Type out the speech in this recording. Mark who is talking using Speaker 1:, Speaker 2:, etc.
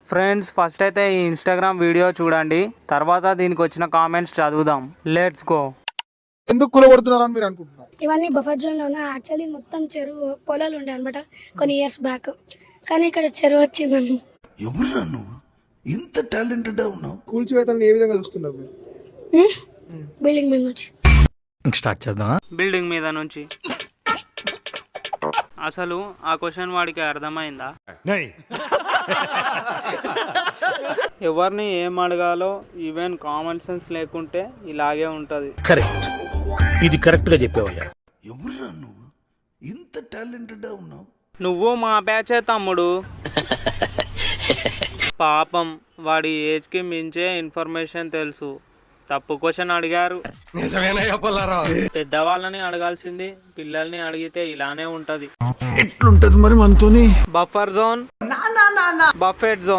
Speaker 1: Friends first అయితే ఈ Instagram video చూడండి, తర్వాత దీనికి వచ్చిన కామెంట్స్ చదువుదాం. Let's go.
Speaker 2: ఎందుకు కూలగొడుతున్నారని మీరు అనుకుంటున్నారు?
Speaker 3: ఇవన్నీ బఫర్ జోన్ లో యాక్చువల్లీ మొత్తం చెరువు పొలాలు ఉండే అనమాట కొన్ని ఇయర్స్ బ్యాక్, కానీ ఇక్కడ చెరువు వచ్చిందని.
Speaker 4: ఎవరురా నువ్వు ఇంత టాలెంటెడ్ ఉన్నావు?
Speaker 2: కూల్చివేతలను ఏ విధంగా చూస్తున్నారు మీరు?
Speaker 3: బిల్డింగ్ మీద వచ్చి
Speaker 5: స్టార్ట్ చేద్దాం.
Speaker 1: బిల్డింగ్ మీద నుంచి. అసలు ఆ క్వశ్చన్ వాడికి అర్థమైందా? ఎవరిని ఏం అడగాలో ఈవెన్ కామన్ సెన్స్ లేకుంటే ఇలాగే ఉంటది.
Speaker 5: కరెక్ట్, ఇది కరెక్ట్ గా చెప్పావయ్యా.
Speaker 4: ఎవరురా నువ్వు ఇంత టాలెంటెడ్ ఉన్నావు?
Speaker 1: నువ్వు మా బ్యాచే తమ్ముడు. పాపం వాడి ఏజ్కి మించే ఇన్ఫర్మేషన్ తెలుసు. తప్పు క్వశ్చన్ అడిగారు. పెద్దవాళ్ళని అడగాల్సింది పిల్లల్ని అడిగితే ఇలానే ఉంటది.
Speaker 4: ఎట్లుంటది మరి మనతోని?
Speaker 1: Buffer zone, buffet zone.